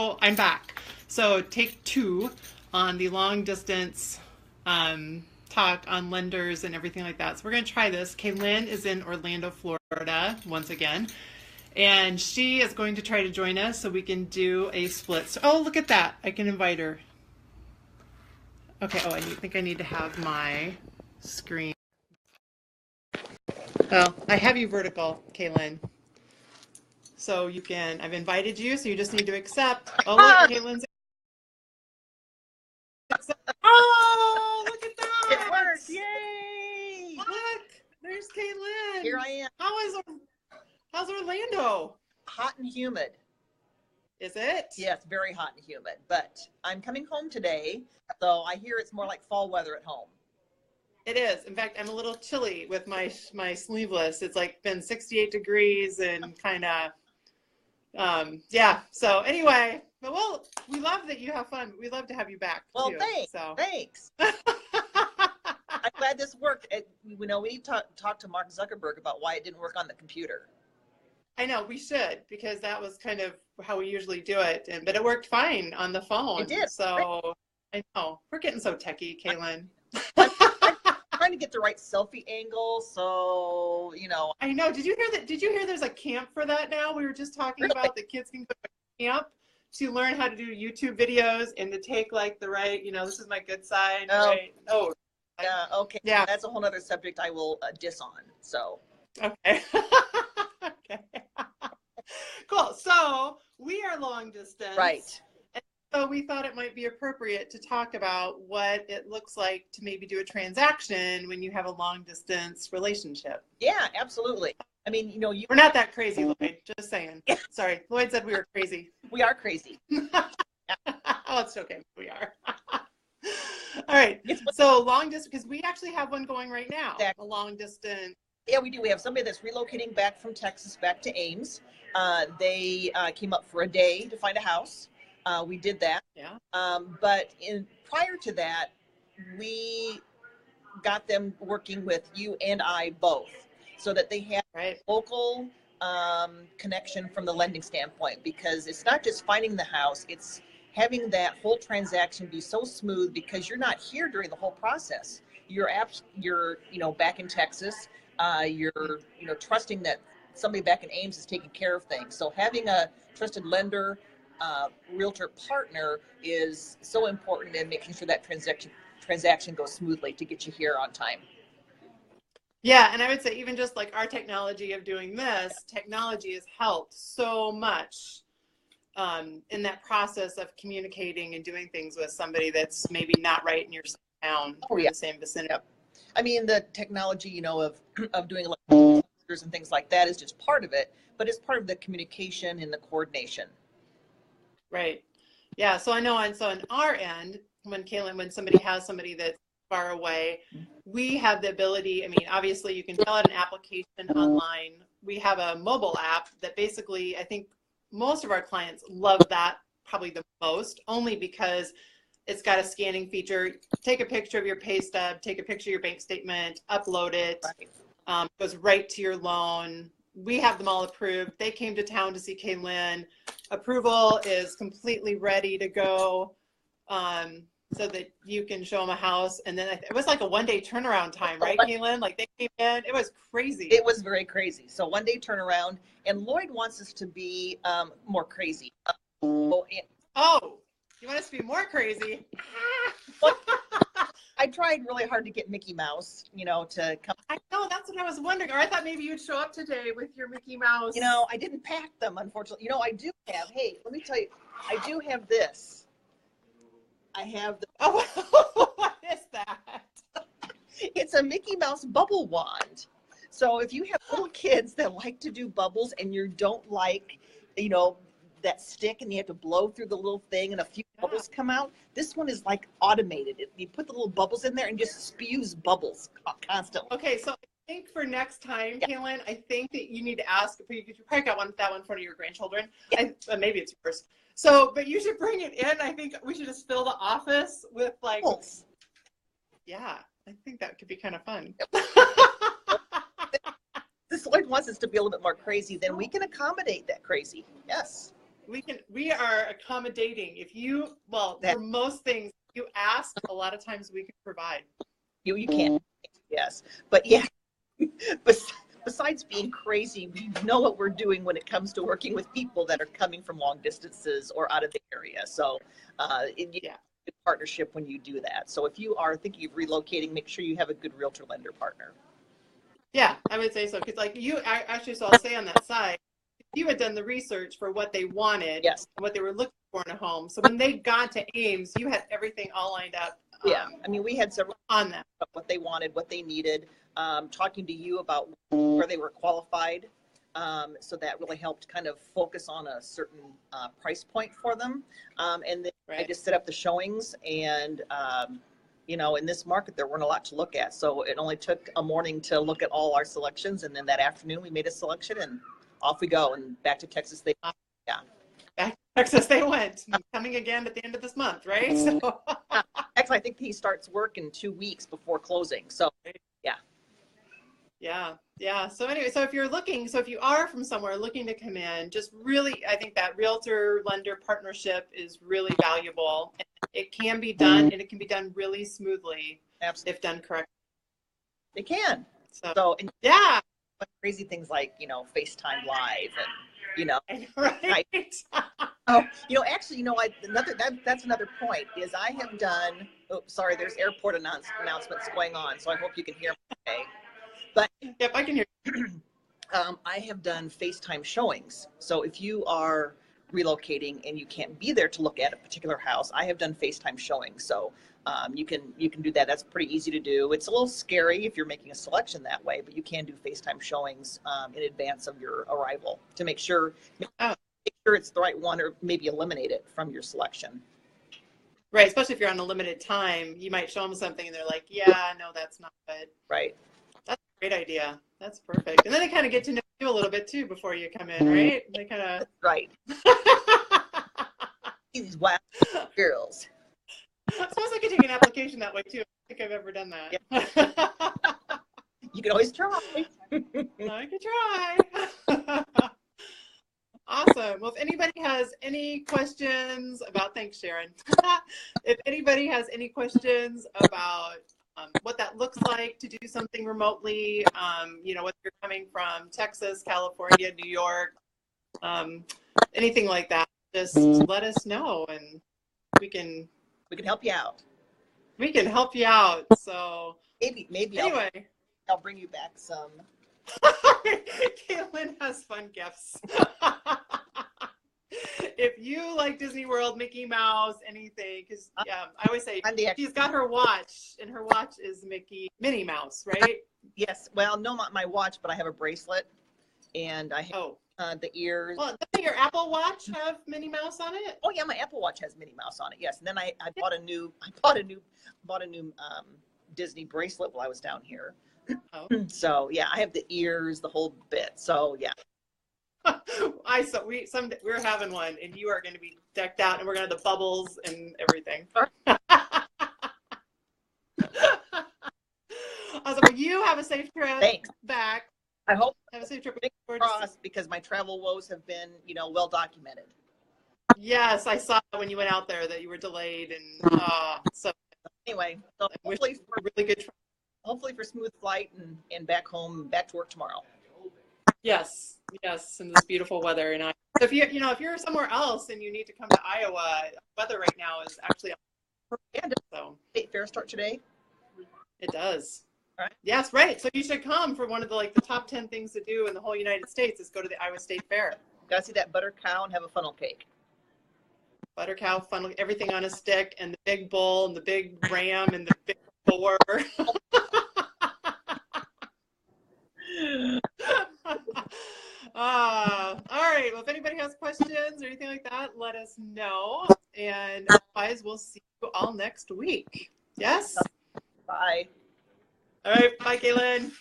So I'm back. So take two on the long distance talk on lenders and everything like that. So we're going to try this. Kaylin is in Orlando, Florida, once again. And she is going to try to join us so we can do a split. So, oh, look at that. I can invite her. Okay, oh, think I need to have my screen. Well, I have you vertical, Kaylin. So you can, I've invited you, so you just need to accept. Oh, look, Kaylin's. Oh, look at that. It worked. Yay. Look, there's Kaylin. Here I am. How's Orlando? Hot and humid. Is it? Yes, very hot and humid. But I'm coming home today, so I hear it's more like fall weather at home. It is. In fact, I'm a little chilly with my sleeveless. It's like been 68 degrees and kind of, yeah. So anyway, but well, we love that you have fun. We love to have you back. Well, too, thanks. I'm glad this worked. We talked to Mark Zuckerberg about why it didn't work on the computer. I know we should, because that was kind of how we usually do it, but it worked fine on the phone. It did. So I know we're getting so techie, Kaylin. I'm trying to get the right selfie angle, so I know. Did you hear that? Did you hear there's a camp for that now? We were just talking about the kids can go to camp to learn how to do YouTube videos and to take like the right. This is my good side. Right? Oh. Yeah. Okay. Yeah. That's a whole other subject I will diss on. So. Okay. Okay. Cool. So we are long distance. Right. And so we thought it might be appropriate to talk about what it looks like to maybe do a transaction when you have a long distance relationship. Yeah, absolutely. I mean, we're not that crazy, Lloyd. Just saying. Sorry. Lloyd said we were crazy. We are crazy. Oh, it's okay. We are. All right. So long distance, because we actually have one going right now. Exactly. A long distance. Yeah, we do. We have somebody that's relocating back from Texas back to Ames. They came up for a day to find a house. We did that. Yeah. But prior to that, we got them working with you and I both, so that they have local connection from the lending standpoint, because it's not just finding the house, it's having that whole transaction be so smooth, because you're not here during the whole process. You're back in Texas. You're trusting that somebody back in Ames is taking care of things. So having a trusted lender, realtor partner is so important in making sure that transaction goes smoothly to get you here on time. Yeah, and I would say even just like our technology of doing this, technology has helped so much in that process of communicating and doing things with somebody that's maybe not right in your town or the same vicinity. Yep. I mean, the technology, of doing and things like that is just part of it, but it's part of the communication and the coordination. Right. Yeah. So I know, and so on our end, when somebody has somebody that's far away, we have the ability. I mean, obviously, you can fill out an application online. We have a mobile app that basically, I think most of our clients love that probably the most, only because it's got a scanning feature. Take a picture of your pay stub, take a picture of your bank statement, upload it. Goes right to your loan. We have them all approved. They came to town to see Kaylin. Approval is completely ready to go, so that you can show them a house. And then it was like a 1-day turnaround time, right, Kaylin? Like they came in. It was crazy. It was very crazy. So 1-day turnaround. And Lloyd wants us to be more crazy. Oh, you want us to be more crazy? I tried really hard to get Mickey Mouse, to come. I know, that's what I was wondering. Or I thought maybe you'd show up today with your Mickey Mouse. I didn't pack them, unfortunately. I do have, hey, let me tell you, I do have this. I have the. Oh, what is that? It's a Mickey Mouse bubble wand. So if you have little kids that like to do bubbles and you don't like, that stick and you have to blow through the little thing and a few bubbles come out, this one is like automated. You put the little bubbles in there and just spews bubbles constantly. Okay, so I think for next time, Kaylin, I think that you need to ask, you probably got that one in front of your grandchildren. Yeah. Maybe it's yours. So, but you should bring it in. I think we should just fill the office with like, yeah, I think that could be kind of fun. This Lord wants us to be a little bit more crazy, then we can accommodate that crazy. Yes. we are accommodating. If you, well, for most things you ask, a lot of times we can provide. You can, yes. But yeah, besides being crazy, we know what we're doing when it comes to working with people that are coming from long distances or out of the area. So partnership when you do that. So if you are thinking of relocating, make sure you have a good realtor lender partner. Yeah, I would say so. Because like you actually, so I'll say on that side, you had done the research for what they wanted, yes, and what they were looking for in a home. So when they got to Ames, you had everything all lined up. Yeah, I mean, we had several on that, what they wanted, what they needed, talking to you about where they were qualified. So that really helped kind of focus on a certain price point for them. And then I just set up the showings, and you know, in this market, there weren't a lot to look at. So it only took a morning to look at all our selections. And then that afternoon we made a selection, and off we go, and back to Texas. Back to Texas they went. Coming again at the end of this month, right? So. Actually, I think he starts work in 2 weeks before closing. So yeah. So anyway, so if you're looking, so if you are from somewhere looking to come in, just really, I think that realtor lender partnership is really valuable. It can be done, and it can be done really smoothly. Absolutely. If done correctly. It can. So yeah. Crazy things like, you know, FaceTime Live, and you know, right. Oh, you know, actually, you know, that's another point is I have done. Oh, sorry, there's airport announcements going on, so I hope you can hear me okay. But yep, I can hear you. I have done FaceTime showings. So if you are relocating and you can't be there to look at a particular house, I have done FaceTime showings. So you can do that. That's pretty easy to do. It's a little scary if you're making a selection that way, but you can do FaceTime showings in advance of your arrival to make sure it's the right one, or maybe eliminate it from your selection. Right, especially if you're on a limited time, you might show them something and they're like, yeah, no, that's not good. Right. That's a great idea. That's perfect. And then they kind of get to know you a little bit too before you come in, right? They kind of right. These wild girls. I suppose I could take an application that way too. I don't think I've ever done that. Yeah. You can always try. I could try. Awesome. Well, if anybody has any questions about, thanks, Sharon. If anybody has any questions about what that looks like to do something remotely, you know, whether you're coming from Texas, California, New York, anything like that, just let us know, and we can help you out. We can help you out. So maybe anyway, I'll bring you back some. Caitlin has fun gifts. If you like Disney World, Mickey Mouse, anything, because I always say she's got her watch, and her watch is Minnie Mouse, right? Yes. Well, no, not my watch, but I have a bracelet, and I have the ears. Well, doesn't your Apple Watch have Minnie Mouse on it? Oh yeah, my Apple Watch has Minnie Mouse on it. Yes, and then I bought a new Disney bracelet while I was down here. Oh. So yeah, I have the ears, the whole bit. So yeah. We're having one, and you are going to be decked out, and we're going to have the bubbles and everything. Awesome. Well, you have a safe trip. Thanks. Back. I hope. Have a safe trip. Because my travel woes have been, you know, well documented. Yes, I saw when you went out there that you were delayed, and so anyway, so hopefully for really good. Hopefully for smooth flight and back home, back to work tomorrow. Yes, in this beautiful weather. And so if you're somewhere else and you need to come to Iowa, weather right now is actually so. Fair start today. It does. All right. Yes, right. So you should come for one of the top 10 things to do in the whole United States is go to the Iowa State Fair. Gotta see that butter cow and have a funnel cake. Butter cow, funnel, everything on a stick, and the big bull and the big ram and the big boar. All right. Well, if anybody has questions or anything like that, let us know. And otherwise, we'll see you all next week. Yes? Bye. All right. Bye, Kaylin.